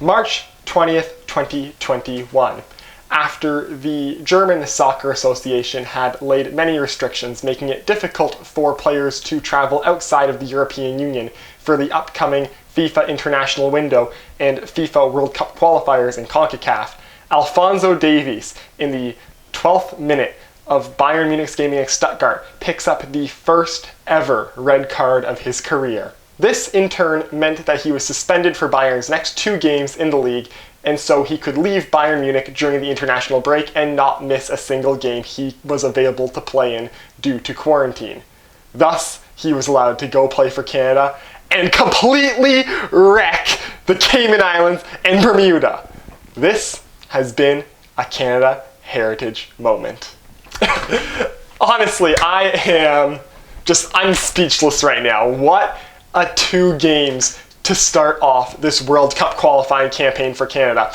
March 20th, 2021. After the German Soccer Association had laid many restrictions, making it difficult for players to travel outside of the European Union for the upcoming FIFA international window and FIFA World Cup qualifiers in CONCACAF, Alfonso Davies, in the 12th minute of Bayern Munich's game against Stuttgart, picks up the first ever red card of his career. This, in turn, meant that he was suspended for Bayern's next 2 games in the league, and so he could leave Bayern Munich during the international break and not miss a single game he was available to play in due to quarantine. Thus, he was allowed to go play for Canada and completely wreck the Cayman Islands and Bermuda. This has been a Canada heritage moment. Honestly, I'm speechless right now. What a 2 games to start off this World Cup qualifying campaign for Canada.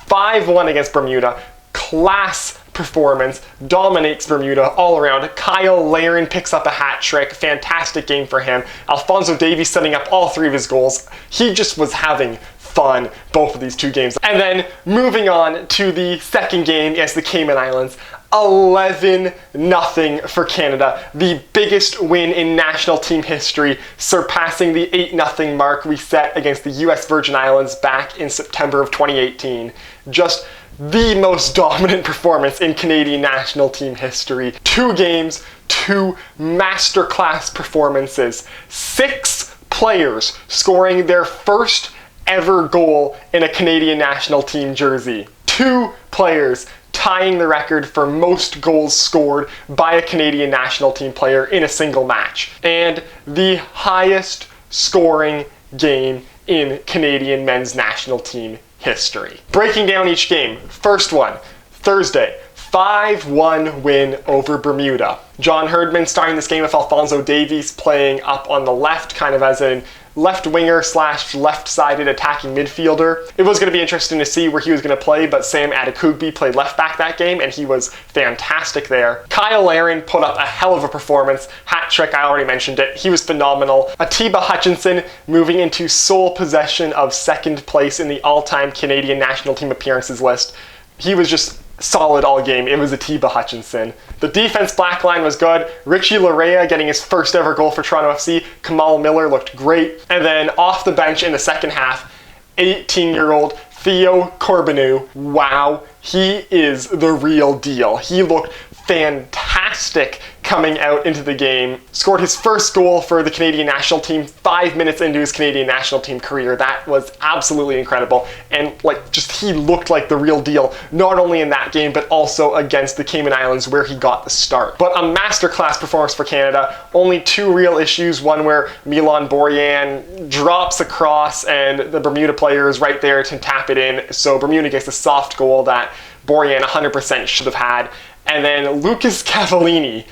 5-1 against Bermuda, class performance, dominates Bermuda all around. Kyle Larin picks up a hat trick, fantastic game for him. Alfonso Davies setting up all 3 of his goals. He just was having fun both of these 2 games. And then moving on to the second game against the Cayman Islands, 11-0 for Canada, the biggest win in national team history, surpassing the 8-0 mark we set against the US Virgin Islands back in September of 2018. Just the most dominant performance in Canadian national team history. 2 games, 2 masterclass performances, 6 players scoring their first ever goal in a Canadian national team jersey. 2 players tying the record for most goals scored by a Canadian national team player in a single match. And the highest scoring game in Canadian men's national team history. Breaking down each game. First one, Thursday, 5-1 win over Bermuda. John Herdman starting this game with Alfonso Davies playing up on the left, kind of as a left winger / left-sided attacking midfielder. It was going to be interesting to see where he was going to play, but Sam Adekugbe played left back that game, and he was fantastic there. Kyle Larin put up a hell of a performance. Hat trick, I already mentioned it. He was phenomenal. Atiba Hutchinson moving into sole possession of 2nd place in the all-time Canadian national team appearances list. He was just solid all game. It was Atiba Hutchinson. The defense backline was good. Richie Larea getting his first ever goal for Toronto FC. Kamal Miller looked great. And then off the bench in the second half, 18-year-old Theo Corbinu. Wow, he is the real deal. He looked fantastic coming out into the game. Scored his first goal for the Canadian national team 5 minutes into his Canadian national team career. That was absolutely incredible. And he looked like the real deal, not only in that game, but also against the Cayman Islands where he got the start. But a masterclass performance for Canada. Only 2 real issues. One where Milan Borjan drops across and the Bermuda player is right there to tap it in. So Bermuda gets a soft goal that Borjan 100% should have had. And then Lucas Cavallini,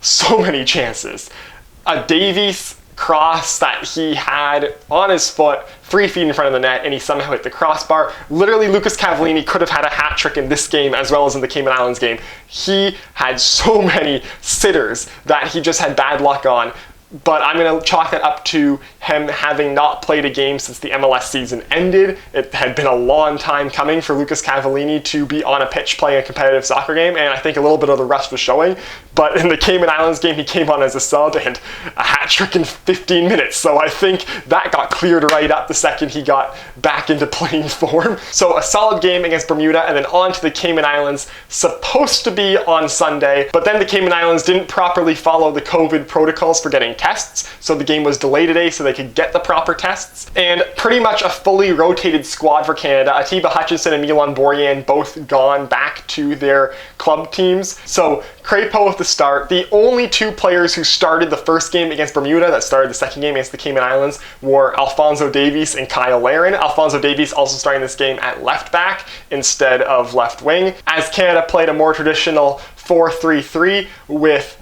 so many chances. A Davies cross that he had on his foot, 3 feet in front of the net, and he somehow hit the crossbar. Literally, Lucas Cavallini could have had a hat trick in this game as well as in the Cayman Islands game. He had so many sitters that he just had bad luck on. But I'm going to chalk that up to him having not played a game since the MLS season ended. It had been a long time coming for Lucas Cavallini to be on a pitch playing a competitive soccer game, and I think a little bit of the rust was showing. But in the Cayman Islands game, he came on as a sub and a hat trick in 15 minutes. So I think that got cleared right up the second he got back into playing form. So a solid game against Bermuda, and then on to the Cayman Islands, supposed to be on Sunday. But then the Cayman Islands didn't properly follow the COVID protocols for getting tests, so the game was delayed today so they could get the proper tests. And pretty much a fully rotated squad for Canada. Atiba Hutchinson and Milan Borjan both gone back to their club teams. So Crépeau with the start. The only 2 players who started the first game against Bermuda that started the second game against the Cayman Islands were Alfonso Davies and Kyle Larin. Alfonso Davies also starting this game at left back instead of left wing, as Canada played a more traditional 4-3-3 with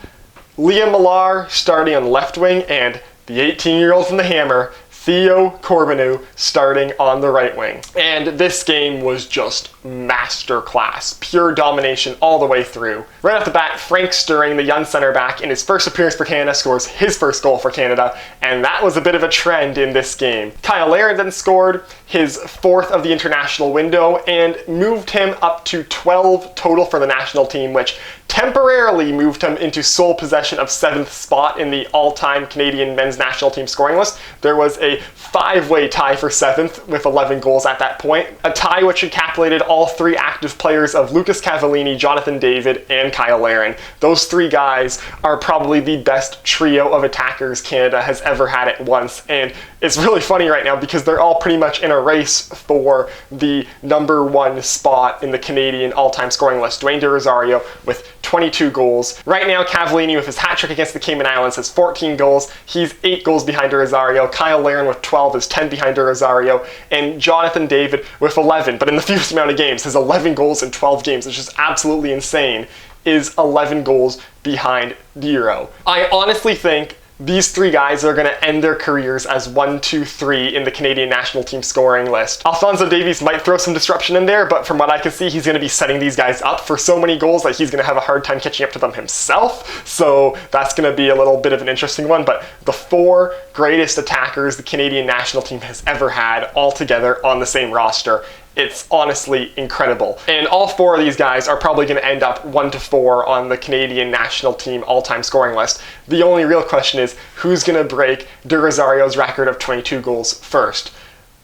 Liam Millar starting on left wing and the 18-year-old from the Hammer, Theo Corbinu starting on the right wing. And this game was just masterclass. Pure domination all the way through. Right off the bat, Frank Stirring, the young center back, in his first appearance for Canada, scores his first goal for Canada, and that was a bit of a trend in this game. Kyle Larin then scored his fourth of the international window and moved him up to 12 total for the national team, which temporarily moved him into sole possession of 7th spot in the all-time Canadian men's national team scoring list. There was a 5-way tie for 7th with 11 goals at that point, a tie which encapsulated all 3 active players of Lucas Cavallini, Jonathan David, and Kyle Larin. Those 3 guys are probably the best trio of attackers Canada has ever had at once, and it's really funny right now because they're all pretty much in a race for the number 1 spot in the Canadian all-time scoring list. Dwayne De Rosario with 22 goals. Right now, Cavallini with his hat trick against the Cayman Islands has 14 goals. He's 8 goals behind De Rosario. Kyle Larin with 12 is 10 behind De Rosario. And Jonathan David with 11, but in the fewest amount of games, his 11 goals in 12 games, which is absolutely insane, is 11 goals behind Dero. I honestly think these 3 guys are going to end their careers as 1, 2, 3 in the Canadian national team scoring list. Alfonso Davies might throw some disruption in there, but from what I can see, he's going to be setting these guys up for so many goals that he's going to have a hard time catching up to them himself. So that's going to be a little bit of an interesting one. But the 4 greatest attackers the Canadian national team has ever had all together on the same roster. It's honestly incredible. And all 4 of these guys are probably going to end up 1 to 4 on the Canadian national team all-time scoring list. The only real question is who's going to break De Rosario's record of 22 goals first?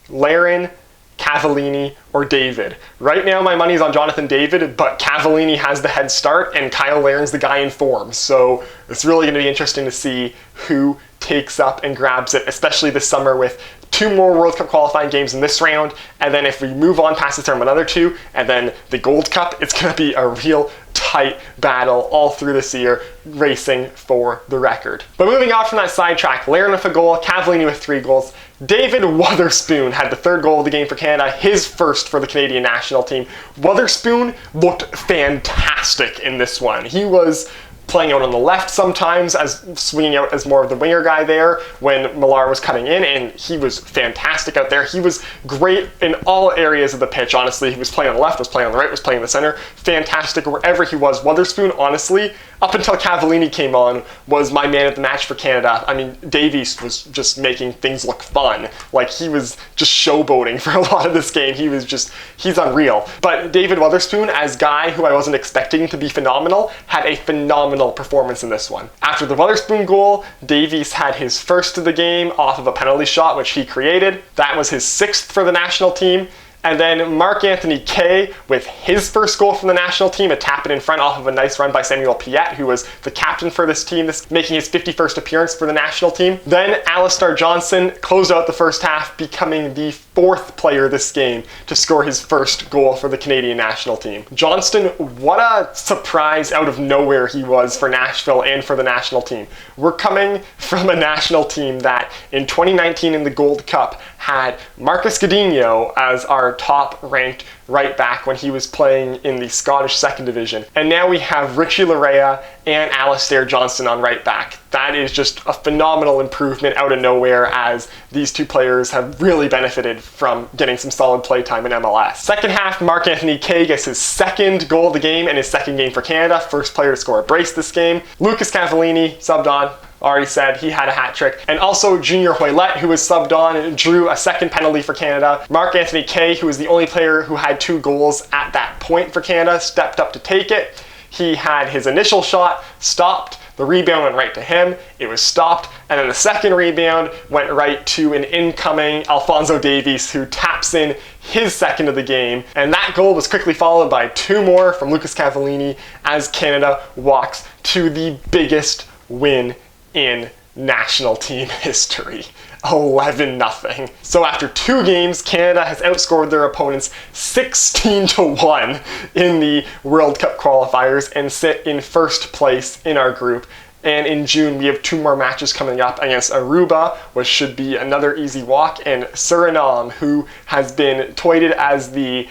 Larin, Cavallini, or David? Right now my money's on Jonathan David, but Cavallini has the head start and Kyle Larin's the guy in form. So it's really going to be interesting to see who takes up and grabs it, especially this summer with 2 more World Cup qualifying games in this round, and then if we move on past this term, another 2, and then the Gold Cup, it's going to be a real tight battle all through this year, racing for the record. But moving on from that sidetrack, Larin with a goal, Cavallini with 3 goals. David Weatherspoon had the 3rd goal of the game for Canada, his first for the Canadian national team. Weatherspoon looked fantastic in this one. He was playing out on the left sometimes, as swinging out as more of the winger guy there when Millar was cutting in, and he was fantastic out there. He was great in all areas of the pitch, honestly. He was playing on the left, was playing on the right, was playing in the center. Fantastic wherever he was. Weatherspoon, honestly, up until Cavallini came on, was my man of the match for Canada. I mean, Davies was just making things look fun. Like, he was just showboating for a lot of this game. He's unreal. But David Weatherspoon, as guy who I wasn't expecting to be phenomenal, had a phenomenal performance in this one. After the Weatherspoon goal, Davies had his first of the game off of a penalty shot, which he created. That was his 6th for the national team. And then Marc-Anthony Kaye with his first goal from the national team, a tap it in front off of a nice run by Samuel Piette, who was the captain for this team, making his 51st appearance for the national team. Then Alistair Johnston closed out the first half, becoming the 4th player this game to score his first goal for the Canadian national team. Johnston, what a surprise out of nowhere he was for Nashville and for the national team. We're coming from a national team that in 2019 in the Gold Cup had Marcus Godinho as our top-ranked right back when he was playing in the Scottish 2nd Division. And now we have Richie Larea and Alistair Johnston on right back. That is just a phenomenal improvement out of nowhere, as these 2 players have really benefited from getting some solid play time in MLS. Second half, Marc-Anthony Kaye gets his 2nd goal of the game and his 2nd game for Canada. First player to score a brace this game. Lucas Cavallini subbed on. Already said he had a hat trick. And also Junior Hoylett, who was subbed on and drew a 2nd penalty for Canada. Marc-Anthony Kaye, who was the only player who had 2 goals at that point for Canada, stepped up to take it. He had his initial shot stopped. The rebound went right to him. It was stopped. And then the 2nd rebound went right to an incoming Alfonso Davies, who taps in his 2nd of the game. And that goal was quickly followed by 2 more from Lucas Cavallini as Canada walks to the biggest win in national team history. 11-0. So after 2 games, Canada has outscored their opponents 16-1 in the World Cup qualifiers and sit in 1st place in our group. And in June, we have 2 more matches coming up against Aruba, which should be another easy walk, and Suriname, who has been touted as the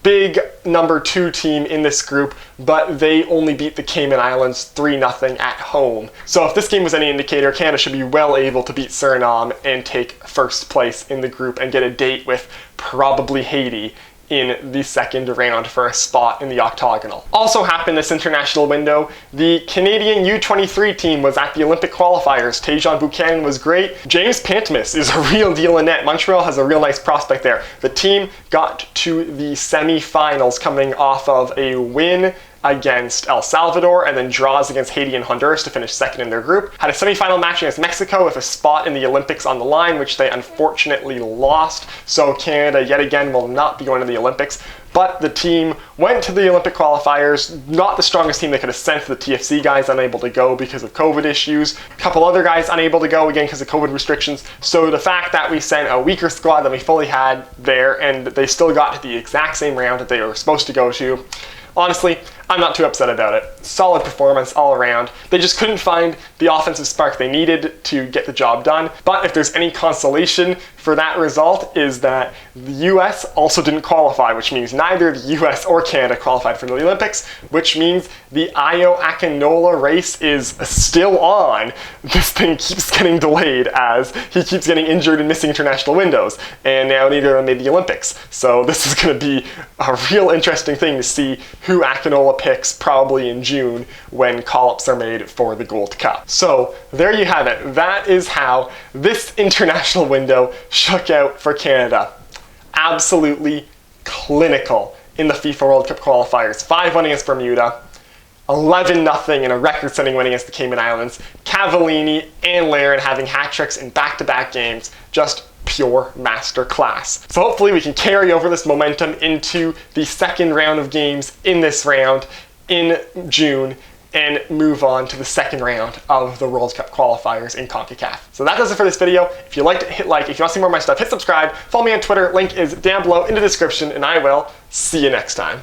big number 2 team in this group, but they only beat the Cayman Islands 3-0 at home. So if this game was any indicator, Canada should be well able to beat Suriname and take first place in the group and get a date with probably Haiti in the second round for a spot in the octagonal. Also happened this international window, the Canadian U23 team was at the Olympic qualifiers. Tajon Buchanan was great. James Pantemis is a real deal in net. Montreal has a real nice prospect there. The team got to the semi-finals coming off of a win against El Salvador and then draws against Haiti and Honduras to finish second in their group. Had a semi-final match against Mexico with a spot in the Olympics on the line, which they unfortunately lost. So Canada yet again will not be going to the Olympics. But the team went to the Olympic qualifiers, not the strongest team they could have sent. The TFC guys unable to go because of COVID issues. A couple other guys unable to go again because of COVID restrictions. So the fact that we sent a weaker squad than we fully had there and they still got to the exact same round that they were supposed to go to, honestly, I'm not too upset about it. Solid performance all around. They just couldn't find the offensive spark they needed to get the job done. But if there's any consolation for that result is that the US also didn't qualify, which means neither the US or Canada qualified for the Olympics, which means the Ayo Akinola race is still on. This thing keeps getting delayed as he keeps getting injured and missing international windows. And now neither of them made the Olympics. So this is going to be a real interesting thing to see who Akinola picks probably in June when call-ups are made for the Gold Cup. So there you have it. That is how this international window shook out for Canada. Absolutely clinical in the FIFA World Cup qualifiers. 5-1 against Bermuda, 11-0 in a record-setting win against the Cayman Islands. Cavallini and Larin having hat tricks in back-to-back games. Just pure master class. So hopefully we can carry over this momentum into the second round of games in this round in June and move on to the second round of the World Cup qualifiers in CONCACAF. So that does it for this video. If you liked it, hit like. If you want to see more of my stuff, hit subscribe. Follow me on Twitter. Link is down below in the description, and I will see you next time.